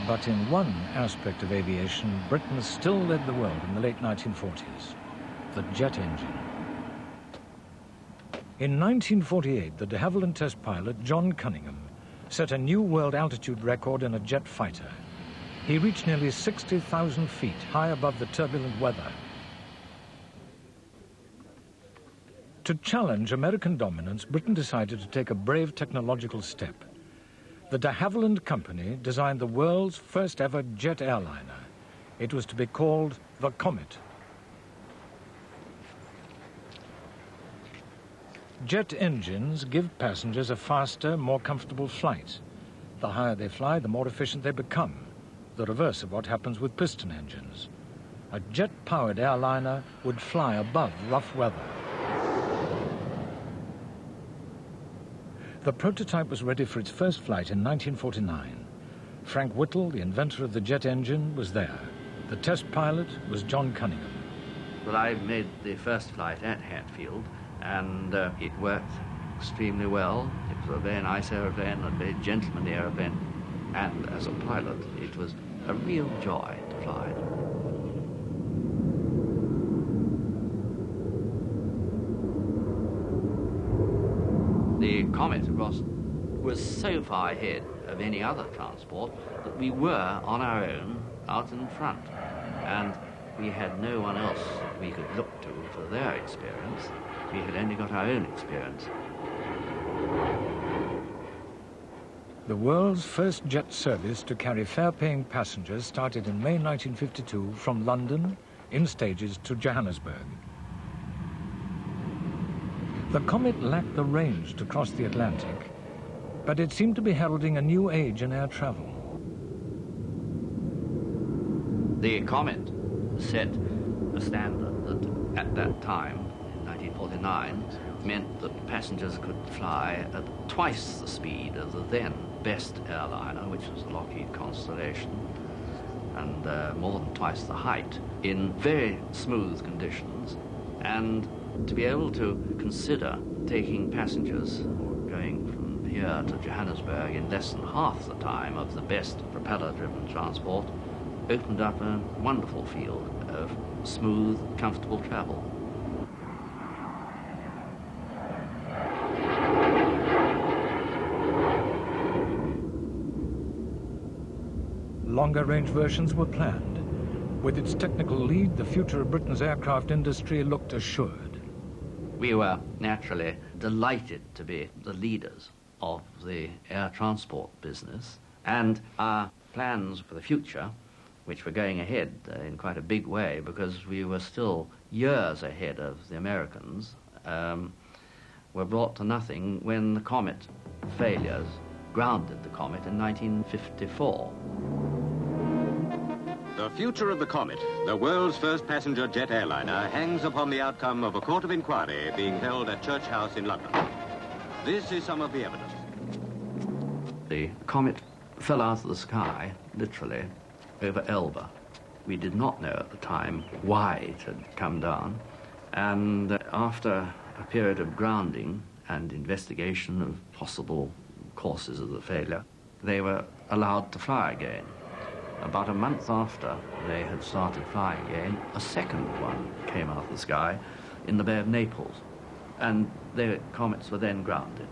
But in one aspect of aviation, Britain still led the world in the late 1940s, the jet engine. In 1948, the de Havilland test pilot, John Cunningham, set a new world altitude record in a jet fighter. He reached nearly 60,000 feet high above the turbulent weather. To challenge American dominance, Britain decided to take a brave technological step. The de Havilland Company designed the world's first ever jet airliner. It was to be called the Comet. Jet engines give passengers a faster, more comfortable flight. The higher they fly, the more efficient they become, the reverse of what happens with piston engines. A jet-powered airliner would fly above rough weather. The prototype was ready for its first flight in 1949. Frank Whittle, the inventor of the jet engine, was there. The test pilot was John Cunningham. Well, I made the first flight at Hatfield, and it worked extremely well. It was a very nice aeroplane, a very gentlemanly aeroplane, and as a pilot, it was a real joy to fly it. The Comet, of course, was so far ahead of any other transport that we were on our own out in front, and we had no one else we could look to for their experience. We had only got our own experience. The world's first jet service to carry fare-paying passengers started in May 1952 from London in stages to Johannesburg. The Comet lacked the range to cross the Atlantic, but it seemed to be heralding a new age in air travel. The Comet set a standard that at that time, in 1949, meant that passengers could fly at twice the speed of the then best airliner, which was the Lockheed Constellation, and more than twice the height, in very smooth conditions, and to be able to consider taking passengers or going from here to Johannesburg in less than half the time of the best propeller-driven transport opened up a wonderful field of smooth, comfortable travel. Longer-range versions were planned. With its technical lead, the future of Britain's aircraft industry looked assured. We were naturally delighted to be the leaders of the air transport business, and our plans for the future, which were going ahead in quite a big way because we were still years ahead of the Americans, were brought to nothing when the Comet failures grounded the Comet in 1954. The future of the Comet, the world's first passenger jet airliner, hangs upon the outcome of a court of inquiry being held at Church House in London. This is some of the evidence. The Comet fell out of the sky, literally, over Elba. We did not know at the time why it had come down, and after a period of grounding and investigation of possible causes of the failure, they were allowed to fly again. About a month after they had started flying again, a second one came out of the sky in the Bay of Naples, and the Comets were then grounded.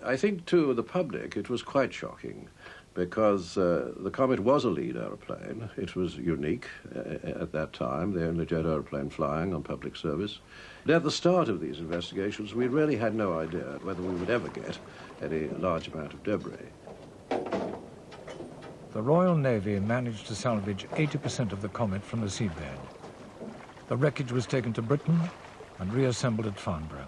I think, to the public, it was quite shocking, because the Comet was a lead aeroplane. It was unique at that time, the only jet aeroplane flying on public service. But at the start of these investigations, we really had no idea whether we would ever get any large amount of debris. The Royal Navy managed to salvage 80% of the Comet from the seabed. The wreckage was taken to Britain and reassembled at Farnborough.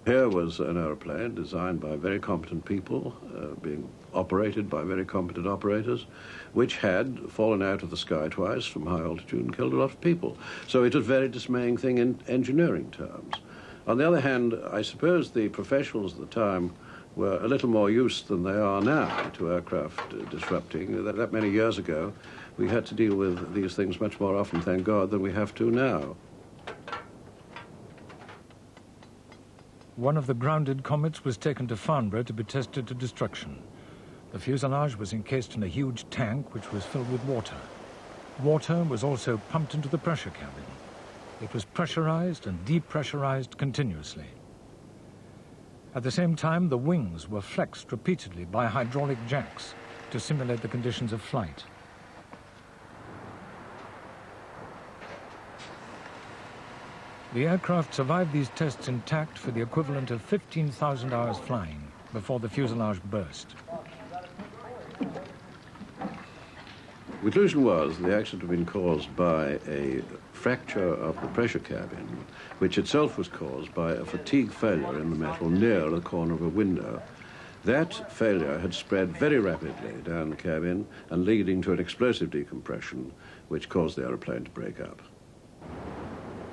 Here was an aeroplane designed by very competent people, being operated by very competent operators, which had fallen out of the sky twice from high altitude and killed a lot of people. So it was a very dismaying thing in engineering terms. On the other hand, I suppose the professionals at the time were a little more used than they are now to aircraft disrupting. That many years ago, we had to deal with these things much more often, thank God, than we have to now. One of the grounded Comets was taken to Farnborough to be tested to destruction. The fuselage was encased in a huge tank which was filled with water. Water was also pumped into the pressure cabin. It was pressurized and depressurized continuously. At the same time, the wings were flexed repeatedly by hydraulic jacks to simulate the conditions of flight. The aircraft survived these tests intact for the equivalent of 15,000 hours flying before the fuselage burst. The conclusion was the accident had been caused by a fracture of the pressure cabin, which itself was caused by a fatigue failure in the metal near the corner of a window. That failure had spread very rapidly down the cabin and leading to an explosive decompression, which caused the aeroplane to break up.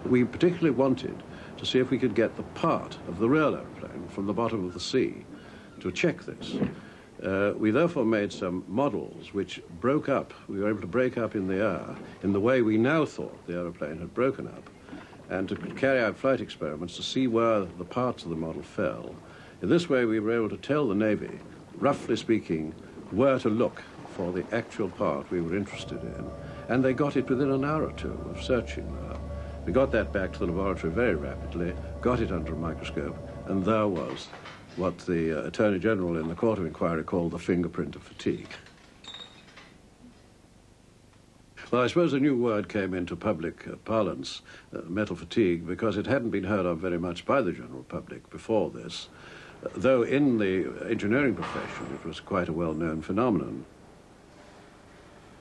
We particularly wanted to see if we could get the part of the real aeroplane from the bottom of the sea to check this. We therefore made some models which broke up. We were able to break up in the air in the way we now thought the aeroplane had broken up, and to carry out flight experiments to see where the parts of the model fell. In this way, we were able to tell the Navy, roughly speaking, where to look for the actual part we were interested in, and they got it within an hour or two of searching there. We got that back to the laboratory very rapidly, got it under a microscope, and there was what the Attorney General in the Court of Inquiry called the fingerprint of fatigue. Well, I suppose a new word came into public parlance, metal fatigue, because it hadn't been heard of very much by the general public before this, though in the engineering profession it was quite a well-known phenomenon.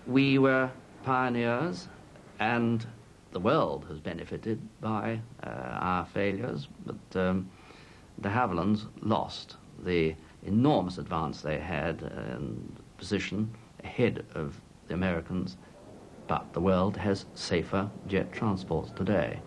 We were pioneers, and the world has benefited by our failures, but the Havillands lost the enormous advance they had in position ahead of the Americans, but the world has safer jet transports today.